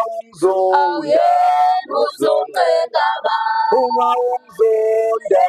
ungizonda uma ungizonda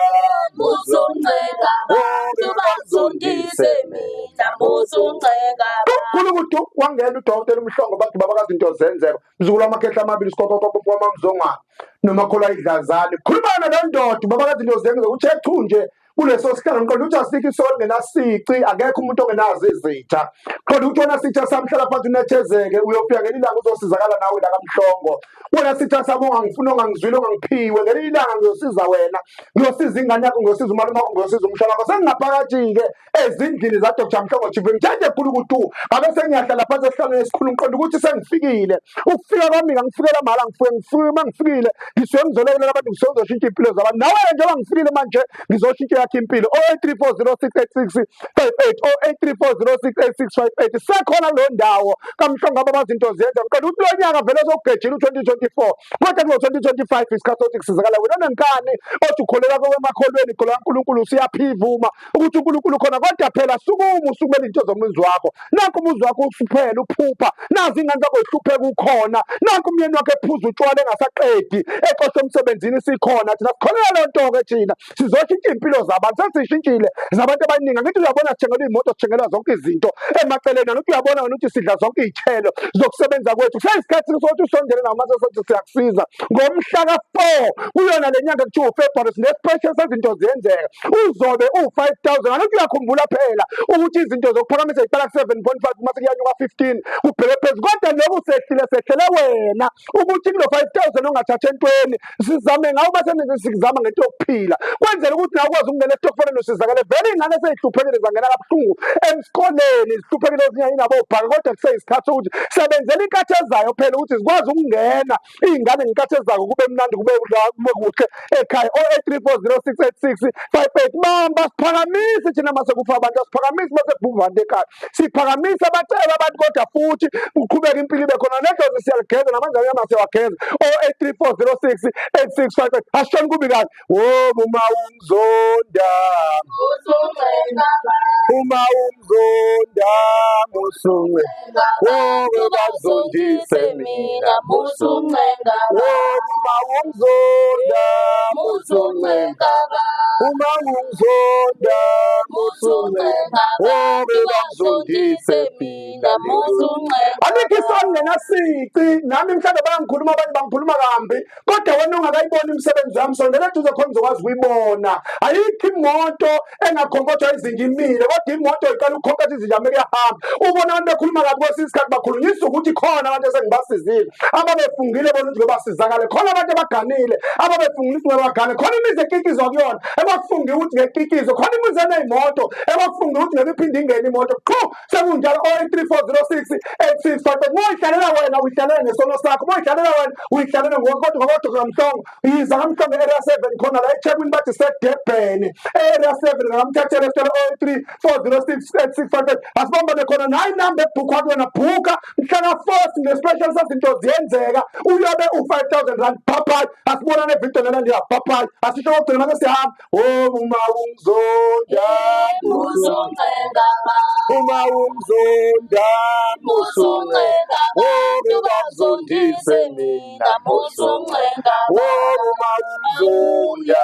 Bazondise mina muzuncenga kukhulu ukuthi wangena udokotela umhlongo bathi babakazi into zenzeka mzukulu amakhehla amabili sikokoko kwamamzongwana nomakhola idlazane khulumana nondoda babakazi into zenzeka uthe chu nje kuleso sikhala ngiqonda ukuthi asikho isolo ngenasici akekho umuntu ongenazo izitha qonda ukuthi wona sitha samhlala phansi unethezeke uyofika ngelinye ilanga uzosizakala nawe la kamhlongo wona sitha sami ongangifuna ongangizwile ongangiphiwe ngelinye ilanga ngiyosiza wena ngiyosiza ingane yakho ngiyosiza umalume wakho ngiyosiza umshana wakho sengingaphakathi-ke ezindlini za-Dr. Mhlongo Chief ngitshanje khulu ukuthi ngabe sengiyahlala phansi esihlalweni esikhulu ngiqonda ukuthi sengifikile ukufika kwami ngangifikela mahhala ngifike uma ngifikile ngisuke ngizolekelela abantu ngisuke ngizoshintsha iy'mpilo zabantu nawe njengoba ngifikile manje ngizoshintsha yakho impilo 08340686658 08340686658 sekhona kuleyo ndawo kamhlongo ababazi into zenza ngiqonda ukuthi lo nyaka vele sokugejile u-2024 kodwa kulo-2025 isikhathi sokuthi kusizakala wena nenkani othi ukholelwa kwemakholweni ikholwa kaNkulunkulu usiyaphivuma ukuthi uNkulunkulu khona kodwa phela sukuma usukumela into zomuzi wakho nanku umuzi wakho usuphela uphupha nazi ingane zakho zihlupheka ukhona nanku umyeni wakho ephuza utshwala engasaqedi exoshwe emsebenzini sikhona thina sikholela leyo nto-ke thina sizoshintsha iy'mpilo zabantu sesiyishintshile zabantu abaningi angithi uyabona sithengelwa iy'moto sithengelwa zonke izinto emaceleni angithi uyabona wena ukuthi sidla zonke iy'thelo zokusebenza kwethu kuseyisikhathi sokuthi usondele nawo mase sokuthi siyakusiza ngomhla ka-4 kuyona le nyanga kuthiwa uFebruary sinespecial sezinto ziyenzeka uzobe u-5,000 angithi uyakhumbula phela ukuthi izinto zokuphakamisa ziqala ku-7.5 mase kuyanyuka 15 kubheke phezulu kodwa lokhu sehlele wena ukuthi kulo 5,000 ongathatha entweni sizame ngawo base sikuzama ngento yokuphila kwenzela ukuthi nawe ukwazi ukungena esitokfeleni usizakale vele iy'ngane sey'hluphekile zangena kabuhlungu esikoleni zihluphekile ezinye inabobhaka kodwa kuseyisikhathi sokuthi sebenzela inkathi ezayo phela ukuthi zikwazi ukungena iy'ngane ngenkathi ezayo kube mnandi kube kuhle ekhaya 08340686658 bamba siphakamise thina mase kufa abantu asiphakamise mase kubhuma abantu ekhaya siphakamise abacela abantu kodwa futhi uqhubeka impilo ibe khona nedlozi siyageza namanzi anyama siyawageza 08340686658 asishoni kubi kahle uma ungizonda uma ungizonda musuncenga bazondise mina musuncenga uma ungizonda musuncenga uma ungizonda musuncenga bazondise mina musuncenga alikho isoni ngenasici nami mhlawumbe bayangikhuluma abanye bangikhuluma kambi kodwa wena ungakayiboni imisebenzi yami sondela eduze khona uzokwazi ukuyibona ayikho imoto engakhonkothwa izinja imile kodwa imoto iqala ukukhonkotha izinja ameke yahamba ubona abantu bekhuluma kabi kwesinye isikhathi bakhulunyisa ukuthi khona abantu esengibasizile ababefungile bona ukuthi basizakale khona abantu abaganile ababefungile ukuthi ngabagane khona imizi ekikizwa kuyona ebakufunge ukuthi ngekikizo khona imizi eney'moto ebakufunge ukuthi ngebiphinde ingene imoto qho sekunjalo 08340686658 moyihlalela wena uyihlalela ngesono sakho moyihlalela wena uyihlalela ngokodwa ngoDr. Mhlongo yiza kamhlongo area 7 khona la eThekwini bathi sedebheni area 7 ngamthathela esitolo 08340686658 asibambane khona nayi inamba ebhukhwa kuyona bhuka mhla ka-4 nge-special sezinto ziyenzeka uyobe u-5,000 rand papayi asibonane evidiyo nelandiya papayi asisho kokugcina mase sihamba uma ungizonda uma ungizonda musuncenga bazondise mina musuncenga uma ungizonda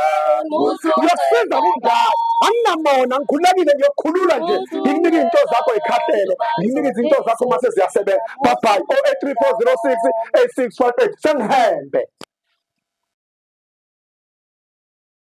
ngiyasiza kunjalo anginamona ngikhululekile ngiyokukhulula nje ngikunike iy'nto zakho yikhahlele ngikunike izinto zakho mase ziyasebenza papayi 08340686658 sengihambe